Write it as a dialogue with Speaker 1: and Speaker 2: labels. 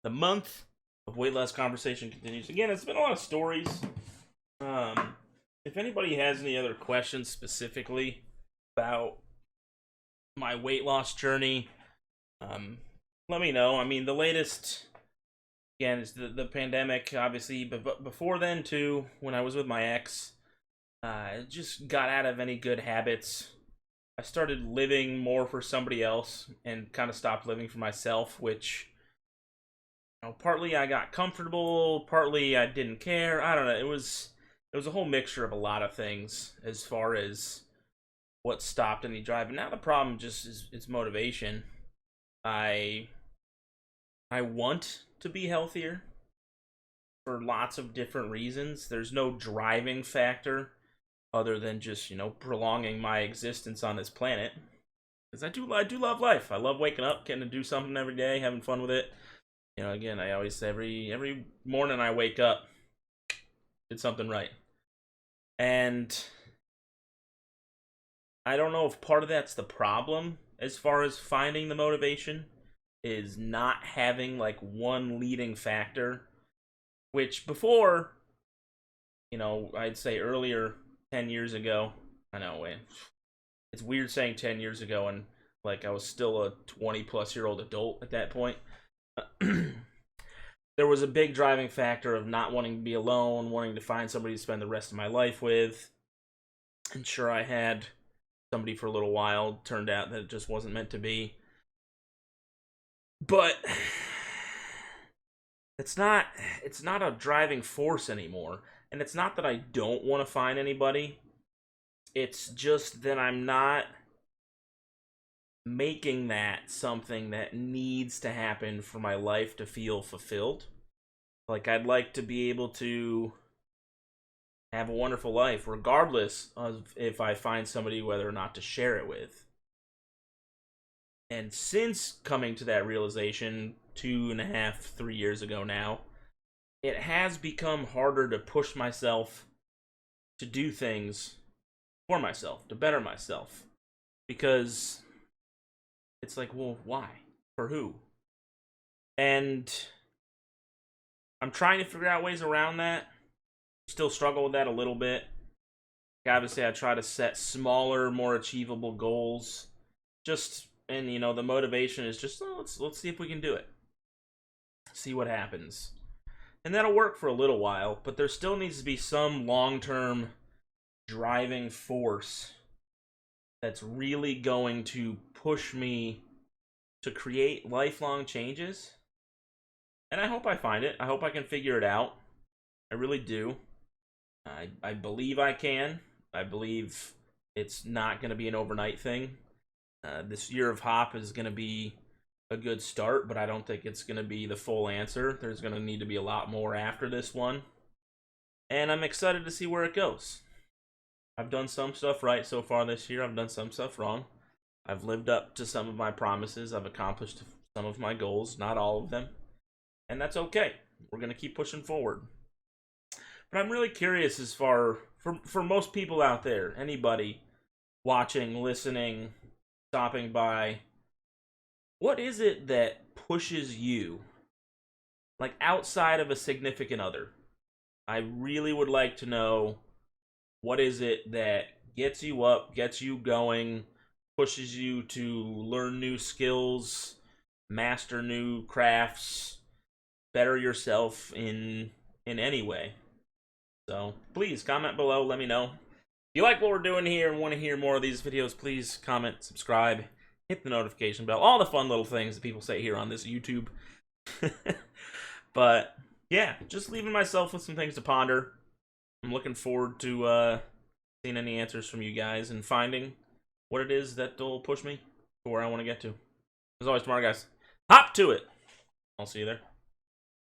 Speaker 1: The month of weight loss conversation continues. Again, it's been a lot of stories. If anybody has any other questions specifically about my weight loss journey, let me know. I mean, the latest, again, is the pandemic, obviously, but before then, too, when I was with my ex, I just got out of any good habits. I started living more for somebody else and kind of stopped living for myself, which, partly I got comfortable, partly I didn't care. I don't know. It was a whole mixture of a lot of things as far as what stopped any drive. And now the problem just is motivation. I want to be healthier for lots of different reasons. There's no driving factor other than just, prolonging my existence on this planet. Because I do love life. I love waking up, getting to do something every day, having fun with it. Again, I always say every morning I wake up, did something right. And I don't know if part of that's the problem as far as finding the motivation, is not having like one leading factor, which before, I'd say earlier, 10 years ago, I know, it's weird saying 10 years ago and like I was still a 20 plus year old adult at that point. There was a big driving factor of not wanting to be alone, wanting to find somebody to spend the rest of my life with. And sure, I had somebody for a little while. Turned out that it just wasn't meant to be. But it's not a driving force anymore. And it's not that I don't want to find anybody. It's just that I'm not making that something that needs to happen for my life to feel fulfilled. Like, I'd like to be able to have a wonderful life, regardless of if I find somebody whether or not to share it with. And since coming to that realization 2.5, 3 years ago now, it has become harder to push myself to do things for myself, to better myself. Because it's like, well, why? For who? And I'm trying to figure out ways around that. Still struggle with that a little bit. Obviously, I try to set smaller, more achievable goals. And the motivation is just, let's see if we can do it. See what happens. And that'll work for a little while, but there still needs to be some long-term driving force that's really going to push me to create lifelong changes. And I hope I find it. I hope I can figure it out. I really do. I believe I can. I believe it's not going to be an overnight thing. This year of Hop is going to be a good start, but I don't think it's going to be the full answer. There's going to need to be a lot more after this one. And I'm excited to see where it goes. I've done some stuff right so far this year. I've done some stuff wrong. I've lived up to some of my promises. I've accomplished some of my goals, not all of them. And that's okay. We're going to keep pushing forward. But I'm really curious as for most people out there, anybody watching, listening, stopping by, what is it that pushes you, like outside of a significant other? I really would like to know, what is it that gets you up, gets you going, pushes you to learn new skills, master new crafts, better yourself in any way. So please comment below, let me know. If you like what we're doing here and want to hear more of these videos, please comment, subscribe, hit the notification bell, all the fun little things that people say here on this YouTube. But yeah, just leaving myself with some things to ponder. I'm looking forward to seeing any answers from you guys and finding what it is that will push me to where I want to get to. As always, tomorrow, guys, hop to it. I'll see you there.